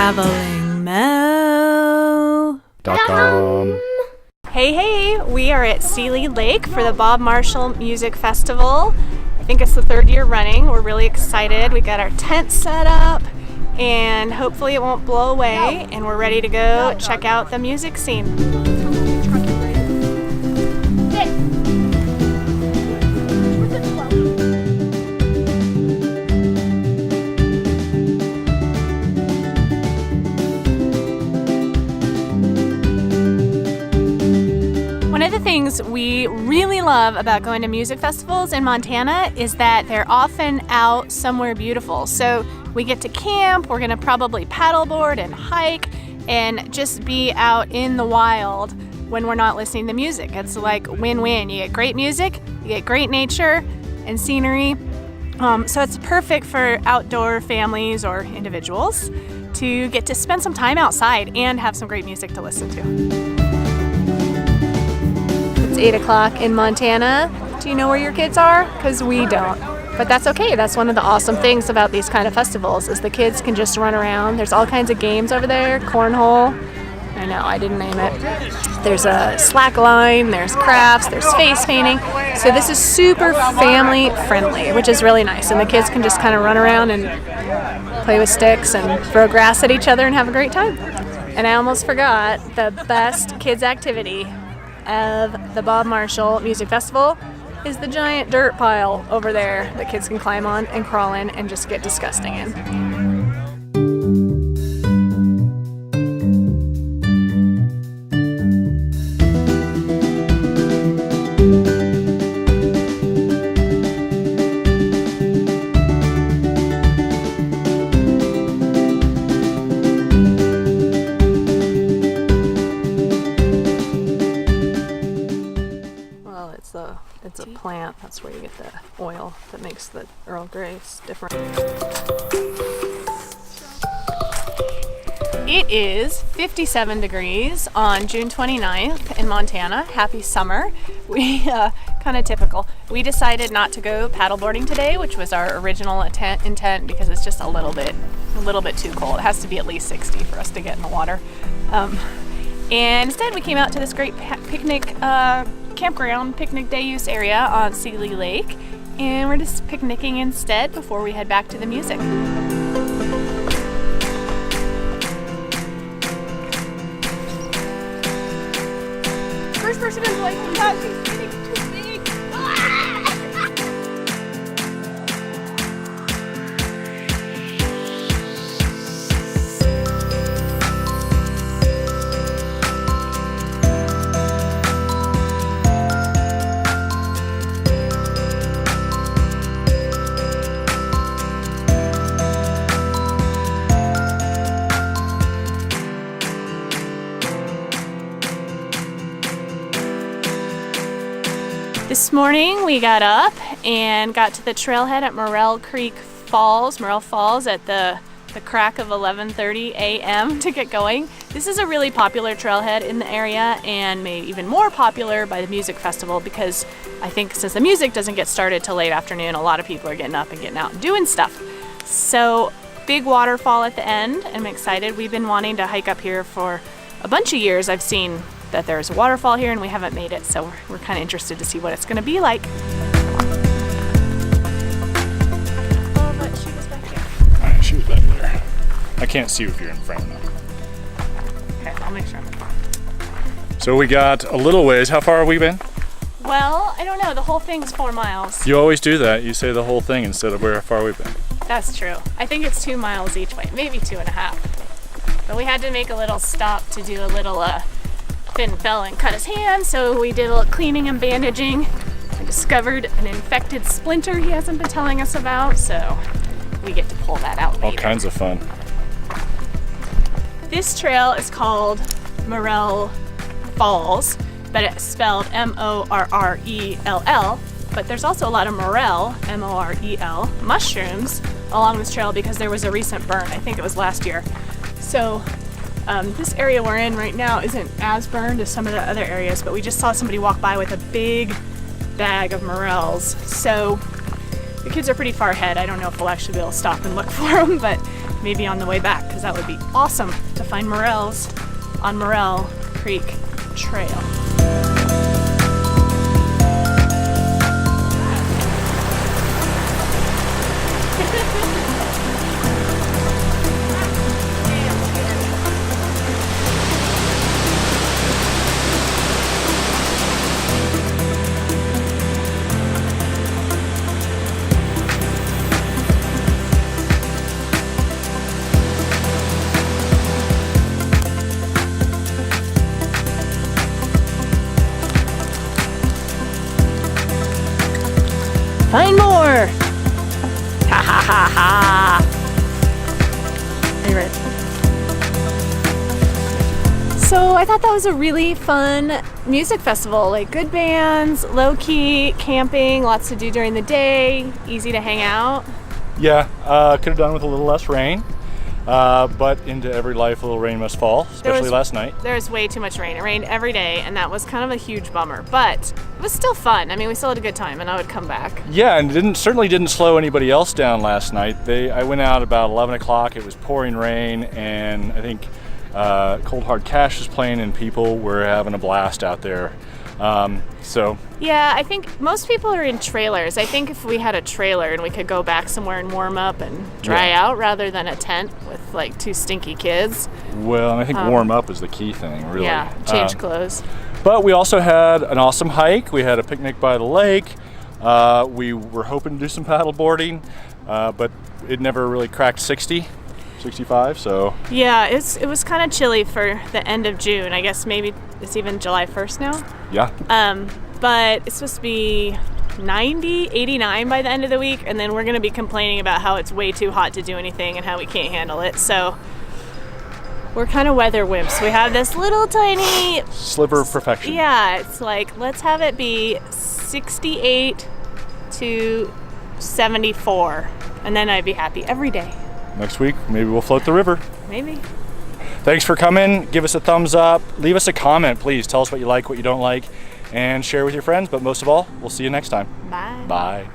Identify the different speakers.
Speaker 1: TravelingMel.com.
Speaker 2: Hey, we are at Seeley Lake for the Bob Marshall Music Festival. I think it's the third year running. We're really excited. We got our tent set up and hopefully it won't blow away, and we're ready to go check out the music scene. One of the things we really love about going to music festivals in Montana is that they're often out somewhere beautiful. So we get to camp, we're gonna probably paddleboard and hike and just be out in the wild when we're not listening to music. It's like win-win. You get great music, you get great nature and scenery. So it's perfect for outdoor families or individuals to get to spend some time outside and have some great music to listen to. It's 8 o'clock in Montana. Do you know where your kids are? Because we don't. But that's okay. That's one of the awesome things about these kind of festivals is the kids can just run around. There's all kinds of games over there. Cornhole. I know, I didn't name it. There's a slack line, there's crafts, there's face painting. So this is super family friendly, which is really nice. And the kids can just kind of run around and play with sticks and throw grass at each other and have a great time. And I almost forgot the best kids activity of the Bob Marshall Music Festival is the giant dirt pile over there that kids can climb on and crawl in and just get disgusting in. It's a plant. That's where you get the oil that makes the Earl Grey different. It is 57 degrees on June 29th in Montana. Happy summer. We kind of typical. We decided not to go paddleboarding today, which was our original intent because it's just a little bit too cold. It has to be at least 60 for us to get in the water. And instead we came out to this great campground picnic day use area on Seeley Lake, and we're just picnicking instead before we head back to the music. First person is like, oh God, she's getting too big. This morning we got up and got to the trailhead at Morel Falls at the crack of 11:30 a.m. to get going. This is a really popular trailhead in the area and made even more popular by the music festival because I think since the music doesn't get started till late afternoon, a lot of people are getting up and getting out and doing stuff. So big waterfall at the end. I'm excited. We've been wanting to hike up here for a bunch of years. I've seen that there's a waterfall here and we haven't made it, so we're kind of interested to see what it's going to be like. Oh, but she was back here.
Speaker 1: Alright, she was back there. I can't see if you're in front or not.
Speaker 2: Okay, I'll make sure I'm in front.
Speaker 1: So we got a little ways. How far have we been?
Speaker 2: Well, I don't know. The whole thing's 4 miles.
Speaker 1: You always do that. You say the whole thing instead of where far we've been.
Speaker 2: That's true. I think it's 2 miles each way, maybe 2.5. But we had to make a little stop to do a little Finn fell and cut his hand, so we did a little cleaning and bandaging. I discovered an infected splinter he hasn't been telling us about, so we get to pull that out later.
Speaker 1: All kinds of fun.
Speaker 2: This trail is called Morel Falls, but it's spelled M-O-R-R-E-L-L. But there's also a lot of morel, M-O-R-E-L, mushrooms along this trail because there was a recent burn. I think it was last year. So this area we're in right now isn't as burned as some of the other areas, but we just saw somebody walk by with a big bag of morels. So The kids are pretty far ahead. I don't know if we'll actually be able to stop and look for them, but maybe on the way back, because that would be awesome to find morels on Morel Creek Trail. Find more! Ha ha ha ha! Are you ready? So I thought that was a really fun music festival. Like good bands, low-key, camping, lots to do during the day, easy to hang out.
Speaker 1: Yeah, could have done with a little less rain, but into every life a little rain must fall, especially last night.
Speaker 2: There was way too much rain. It rained every day, and that was kind of a huge bummer, but it was still fun. I mean, we still had a good time, and I would come back.
Speaker 1: Yeah, and certainly didn't slow anybody else down last night. I went out about 11 o'clock. It was pouring rain, and I think Cold Hard Cash was playing, and people were having a blast out there.
Speaker 2: Yeah, I think most people are in trailers. I think if we had a trailer and we could go back somewhere and warm up and dry out rather than a tent with like two stinky kids.
Speaker 1: Well, and I think warm up is the key thing, really.
Speaker 2: Yeah, change clothes.
Speaker 1: But we also had an awesome hike. We had a picnic by the lake. We were hoping to do some paddle boarding, but it never really cracked 60. 65, so
Speaker 2: yeah, it was kind of chilly for the end of June. I guess maybe it's even July 1st now.
Speaker 1: Yeah.
Speaker 2: But it's supposed to be 90, 89 by the end of the week, and then we're going to be complaining about how it's way too hot to do anything and how we can't handle it. So we're kind of weather wimps. We have this little tiny
Speaker 1: sliver of perfection.
Speaker 2: Yeah, it's like let's have it be 68 to 74, and then I'd be happy every day.
Speaker 1: Next week, maybe we'll float the river.
Speaker 2: Maybe.
Speaker 1: Thanks for coming. Give us a thumbs up. Leave us a comment, please. Tell us what you like, what you don't like, and share with your friends. But most of all, we'll see you next time.
Speaker 2: Bye.
Speaker 1: Bye.